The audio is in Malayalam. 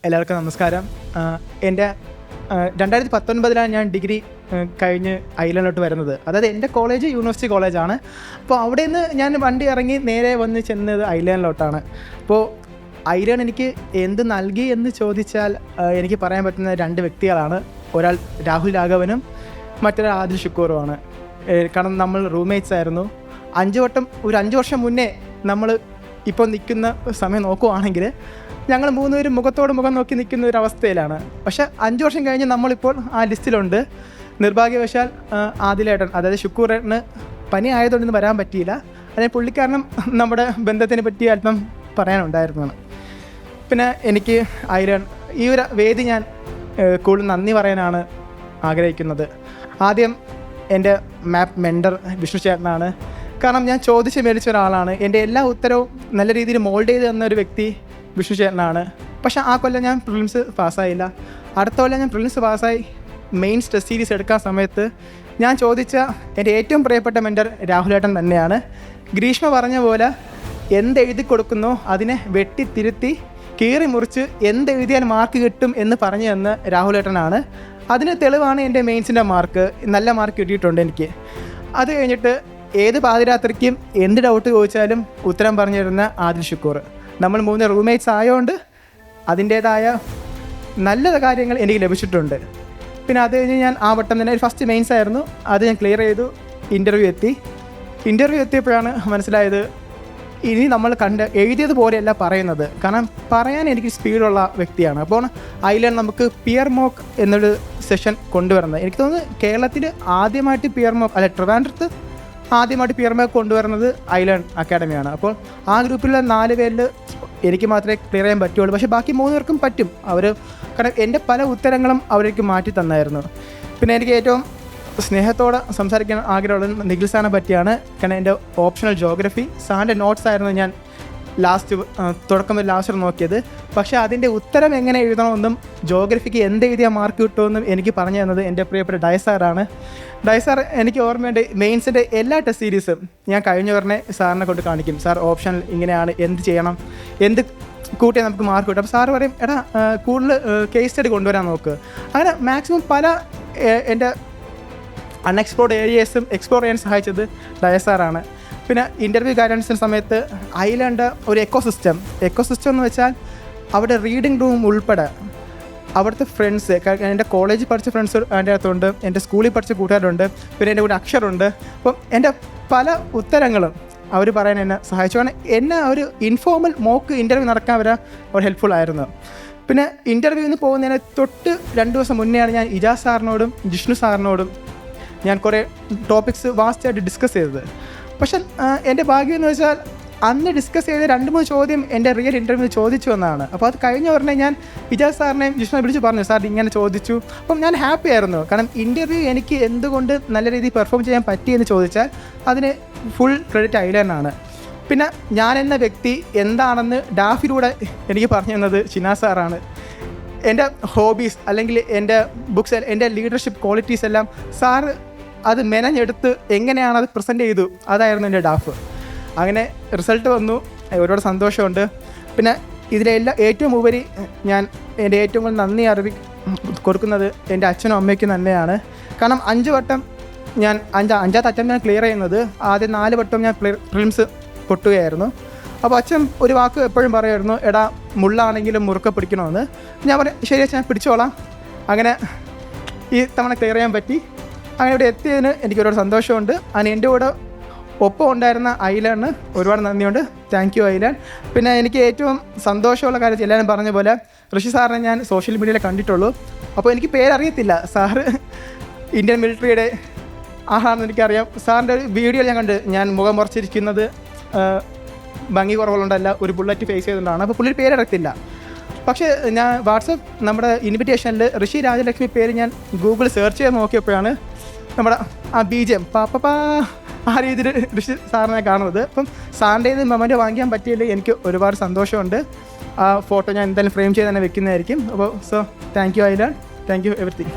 എല്ലാവർക്കും നമസ്കാരം. എൻ്റെ 2019 ഞാൻ ഡിഗ്രി കഴിഞ്ഞ് ഐലൻഡിലോട്ട് വരുന്നത്. അതായത് എൻ്റെ കോളേജ് യൂണിവേഴ്സിറ്റി കോളേജാണ്. അപ്പോൾ അവിടെ നിന്ന് ഞാൻ വണ്ടി ഇറങ്ങി നേരെ വന്ന് ചെന്നത് ഐലൻഡിലോട്ടാണ്. അപ്പോൾ ഐലൻഡ് എനിക്ക് എന്ത് നൽകി എന്ന് ചോദിച്ചാൽ എനിക്ക് പറയാൻ പറ്റുന്ന രണ്ട് വ്യക്തികളാണ്. ഒരാൾ രാഹുൽ രാഘവനും മറ്റൊരാൾ ആദിൽ ഷുക്കൂറുമാണ്. കാരണം നമ്മൾ റൂംമേറ്റ്സ് ആയിരുന്നു. 5 വർഷം മുന്നേ നമ്മൾ ഇപ്പോൾ നിൽക്കുന്ന സമയം നോക്കുവാണെങ്കിൽ ഞങ്ങൾ 3 പേരും മുഖത്തോട് മുഖം നോക്കി നിൽക്കുന്ന ഒരു അവസ്ഥയിലാണ്. പക്ഷേ 5 വർഷം കഴിഞ്ഞ് നമ്മളിപ്പോൾ ആ ലിസ്റ്റിലുണ്ട്. നിർഭാഗ്യവശാൽ ആദിലേട്ടൻ, അതായത് ഷുക്കൂറേട്ടന് പനി ആയതുകൊണ്ടൊന്നും വരാൻ പറ്റിയില്ല. അതിന് പുള്ളിക്കാരനും നമ്മുടെ ബന്ധത്തിനെ പറ്റി അല്പം പറയാനുണ്ടായിരുന്നതാണ്. പിന്നെ എനിക്ക് ഈ ഒരു വേദി ഞാൻ കൂടുതൽ നന്ദി പറയാനാണ് ആഗ്രഹിക്കുന്നത്. ആദ്യം എൻ്റെ മാപ്പ് മെൻറ്റർ വിഷ്ണു ചേട്ടനാണ്. കാരണം ഞാൻ ചോദിച്ച് മേടിച്ച ഒരാളാണ്. എൻ്റെ എല്ലാ ഉത്തരവും നല്ല രീതിയിൽ മോൾഡ് ചെയ്ത് തന്ന ഒരു വ്യക്തി വിഷ്ണു ചേട്ടനാണ്. പക്ഷേ ആ കൊല്ലം ഞാൻ പ്രിലിംസ് പാസ്സായില്ല. അടുത്ത കൊല്ലം ഞാൻ പ്രിലിംസ് പാസ്സായി മെയിൻസ് ടെസ്റ്റ് സീരീസ് എടുക്കാൻ സമയത്ത് ഞാൻ ചോദിച്ച എൻ്റെ ഏറ്റവും പ്രിയപ്പെട്ട മെൻറ്റർ രാഹുലേട്ടൻ തന്നെയാണ്. ഗ്രീഷ്മ പറഞ്ഞ പോലെ എന്തെഴുതി കൊടുക്കുന്നോ അതിനെ വെട്ടിത്തിരുത്തി കീറി മുറിച്ച് എന്തെഴുതിയാൽ മാർക്ക് കിട്ടും എന്ന് പറഞ്ഞു തന്ന രാഹുലേട്ടനാണ്. അതിന് തെളിവാണ് എൻ്റെ മെയിൻസിൻ്റെ മാർക്ക്. നല്ല മാർക്ക് കിട്ടിയിട്ടുണ്ട് എനിക്ക്. അത് കഴിഞ്ഞിട്ട് ഏത് പാതിരാത്രിക്കും എന്ത് ഡൗട്ട് ചോദിച്ചാലും ഉത്തരം പറഞ്ഞു തരുന്ന ആദിൽ ഷുക്കൂർ. നമ്മൾ 3 റൂംമേറ്റ്സ് ആയതുകൊണ്ട് അതിൻ്റേതായ നല്ല കാര്യങ്ങൾ എനിക്ക് ലഭിച്ചിട്ടുണ്ട്. പിന്നെ അത് കഴിഞ്ഞ് ഞാൻ ആ വട്ടം തന്നെ ഫസ്റ്റ് മെയിൻസ് ആയിരുന്നു, അത് ഞാൻ ക്ലിയർ ചെയ്തു. ഇൻ്റർവ്യൂ എത്തിയപ്പോഴാണ് മനസ്സിലായത് ഇനി നമ്മൾ എഴുതിയത് പോലെയല്ല പറയുന്നത്. കാരണം പറയാൻ എനിക്ക് സ്പീഡുള്ള വ്യക്തിയാണ്. അപ്പോൾ അതിലാണ് നമുക്ക് പിയർ മോക്ക് എന്നൊരു സെഷൻ കൊണ്ടുവരുന്നത്. എനിക്ക് തോന്നുന്നു കേരളത്തിൽ ആദ്യമായിട്ട് പിയർ മോക്ക്, അല്ല ട്രിവാൻഡ്രത്ത് ആദ്യമായിട്ട് പിയർ മോക്ക് കൊണ്ടുവരുന്നത് ഐലൻഡ് അക്കാഡമിയാണ്. അപ്പോൾ ആ ഗ്രൂപ്പിലുള്ള 4 പേരിൽ എനിക്ക് മാത്രമേ ക്ലിയർ ചെയ്യാൻ പറ്റുള്ളൂ. പക്ഷേ ബാക്കി 3 പേർക്കും പറ്റും. കാരണം എൻ്റെ പല ഉത്തരങ്ങളും അവർക്ക് മാറ്റി തന്നായിരുന്നു. പിന്നെ എനിക്ക് ഏറ്റവും സ്നേഹത്തോടെ സംസാരിക്കാൻ ആഗ്രഹമുള്ളത് നിഖിൽ സാറിനെ പറ്റിയാണ്. കാരണം എൻ്റെ ഓപ്ഷണൽ ജോഗ്രഫി സാറിൻ്റെ നോട്ട്സ് ആയിരുന്നു ഞാൻ തുടക്കം ലാസ്റ്റ് നോക്കിയത്. പക്ഷേ അതിൻ്റെ ഉത്തരം എങ്ങനെ എഴുതണമെന്നും ജോഗ്രഫിക്ക് എന്തെഴുതിയാൽ മാർക്ക് കിട്ടുമെന്നും എനിക്ക് പറഞ്ഞു തന്നത് എൻ്റെ പ്രിയപ്പെട്ട ഡയസാറാണ്. ഡയസാർ എനിക്ക് ഓർമ്മയുണ്ട്, മെയിൻസിൻ്റെ എല്ലാ ടെസ്റ്റ് സീരീസും ഞാൻ കഴിഞ്ഞ പറഞ്ഞ സാറിനെ കൊണ്ട് കാണിക്കും. സാർ ഓപ്ഷണൽ ഇങ്ങനെയാണ്, എന്ത് ചെയ്യണം, എന്ത് കൂട്ടിയാൽ നമുക്ക് മാർക്ക് കിട്ടും. അപ്പോൾ സാറ് പറയും, എടാ കൂടുതൽ കേസ് സ്റ്റഡി കൊണ്ടുവരാൻ നോക്ക്. അങ്ങനെ മാക്സിമം പല എൻ്റെ അൺഎക്സ്പ്ലോർഡ് ഏരിയസും എക്സ്പ്ലോർ ചെയ്യാൻ സഹായിച്ചത് ഡയസാറാണ്. പിന്നെ ഇൻ്റർവ്യൂ ഗൈഡൻസിൻ്റെ സമയത്ത് ഐലൻഡ് ഒരു എക്കോസിസ്റ്റം എന്ന് വെച്ചാൽ അവിടെ റീഡിംഗ് റൂം ഉൾപ്പെടെ അവിടുത്തെ ഫ്രണ്ട്സ്, എൻ്റെ കോളേജിൽ പഠിച്ച ഫ്രണ്ട്സ് എൻ്റെ അകത്തുണ്ട്, എൻ്റെ സ്കൂളിൽ പഠിച്ച കൂട്ടുകാരുണ്ട്, പിന്നെ എൻ്റെ കൂടെ അക്ഷറുണ്ട്. അപ്പം എൻ്റെ പല ഉത്തരങ്ങളും അവർ പറയാൻ എന്നെ സഹായിച്ചു. കാരണം എന്നെ ഒരു ഇൻഫോർമൽ മോക്ക് ഇൻ്റർവ്യൂ നടക്കാൻ വരെ ഒരു ഹെൽപ്ഫുൾ ആയിരുന്നു. പിന്നെ ഇൻ്റർവ്യൂവിന് പോകുന്നതിന് തൊട്ട് 2 ദിവസം മുന്നെയാണ് ഞാൻ ഇജാസ് സാറിനോടും ജിഷ്ണു സാറിനോടും ഞാൻ കുറേ ടോപ്പിക്സ് വാസ്റ്റായിട്ട് ഡിസ്കസ് ചെയ്തത്. പക്ഷെ എൻ്റെ ഭാഗ്യം എന്ന് വെച്ചാൽ അന്ന് ഡിസ്കസ് ചെയ്ത 2-3 ചോദ്യം എൻ്റെ റിയൽ ഇൻ്റർവ്യൂ ചോദിച്ചു വന്നതാണ്. അപ്പോൾ അത് കഴിഞ്ഞ ഉടനെ ഞാൻ ഇജാസ് സാറിനെയും ജിഷ്ണുവിനെ വിളിച്ച് പറഞ്ഞു, സാർ ഇങ്ങനെ ചോദിച്ചു. അപ്പം ഞാൻ ഹാപ്പി ആയിരുന്നു. കാരണം ഇൻ്റർവ്യൂ എനിക്ക് എന്തുകൊണ്ട് നല്ല രീതിയിൽ പെർഫോം ചെയ്യാൻ പറ്റിയെന്ന് ചോദിച്ചാൽ അതിന് ഫുൾ ക്രെഡിറ്റ് ഐലൻഡാണ്. പിന്നെ ഞാൻ എന്ന വ്യക്തി എന്താണെന്ന് ഡാഫിലൂടെ എനിക്ക് പറഞ്ഞു തന്നത് ഷിനാ സാറാണ്. എൻ്റെ ഹോബീസ് അല്ലെങ്കിൽ എൻ്റെ ബുക്സ്, എൻ്റെ ലീഡർഷിപ്പ് ക്വാളിറ്റീസ് എല്ലാം സാറ് അത് മെനഞ്ഞെടുത്ത് എങ്ങനെയാണ് അത് പ്രസൻറ്റ് ചെയ്തു, അതായിരുന്നു എൻ്റെ ഡാഫ്. അങ്ങനെ റിസൾട്ട് വന്നു, ഒരുപാട് സന്തോഷമുണ്ട്. പിന്നെ ഇതിലെല്ലാം ഏറ്റവും ഉപരി ഞാൻ എൻ്റെ ഏറ്റവും കൂടുതൽ നന്ദി കൊടുക്കുന്നത് എൻ്റെ അച്ഛനും അമ്മയ്ക്കും തന്നെയാണ്. കാരണം 5 വട്ടം ഞാൻ അഞ്ചാമത്തെ അറ്റം ഞാൻ ക്ലിയർ ചെയ്യുന്നത്, ആദ്യം 4 വട്ടം ഞാൻ പ്രിലിംസ് പൊട്ടുകയായിരുന്നു. അപ്പോൾ അച്ഛൻ ഒരു വാക്ക് എപ്പോഴും പറയുമായിരുന്നു, എടാ മുള്ളാണെങ്കിലും മുറുക്കെ പിടിക്കണമെന്ന്. ഞാൻ പറഞ്ഞു, ശരി അച്ഛൻ, ഞാൻ പിടിച്ചോളാം. അങ്ങനെ ഈ തവണ ക്ലിയർ ചെയ്യാൻ പറ്റി. അങ്ങനെ ഇവിടെ എത്തിയതിന് എനിക്ക് ഒരുപാട് സന്തോഷമുണ്ട്. അതിന് എൻ്റെ കൂടെ ഒപ്പം ഉണ്ടായിരുന്ന ഐലൻഡിന് ഒരുപാട് നന്ദിയുണ്ട്. Thank you island. പിന്നെ എനിക്ക് ഏറ്റവും സന്തോഷമുള്ള കാര്യം എല്ലാവരും പറഞ്ഞ പോലെ ഋഷി സാറിനെ ഞാൻ സോഷ്യൽ മീഡിയയിൽ കണ്ടിട്ടുള്ളൂ. അപ്പോൾ എനിക്ക് പേരറിയത്തില്ല. സാറ് ഇന്ത്യൻ മിലിറ്ററിയുടെ ആളാണെന്ന് എനിക്കറിയാം. സാറിൻ്റെ ഒരു വീഡിയോ ഞാൻ കണ്ട്, ഞാൻ മുഖം മുറച്ചിരിക്കുന്നത് ഭംഗി കുറവുള്ളതുകൊണ്ടല്ല, ഒരു ബുള്ളറ്റ് ഫേസ് ചെയ്തുകൊണ്ടാണ്. അപ്പോൾ പുള്ളിയുടെ പേരറിയത്തില്ല. പക്ഷേ ഞാൻ വാട്സപ്പ് നമ്മുടെ ഇൻവിറ്റേഷനിൽ ഋഷി രാജലക്ഷ്മി പേര് ഞാൻ ഗൂഗിൾ സെർച്ച് ചെയ്ത് നോക്കിയപ്പോഴാണ് നമ്മുടെ ആ BGM ആ രീതിയിൽ ഋഷി സാറിനെ കാണുന്നത്. അപ്പം സാറിൻ്റെ മൊമെൻറ്റ് വാങ്ങിക്കാൻ പറ്റിയതിൽ എനിക്ക് ഒരുപാട് സന്തോഷമുണ്ട്. ആ ഫോട്ടോ ഞാൻ എന്തായാലും ഫ്രെയിം ചെയ്ത് തന്നെ വെക്കുന്നതായിരിക്കും. അപ്പോൾ thank you island, thank you everything.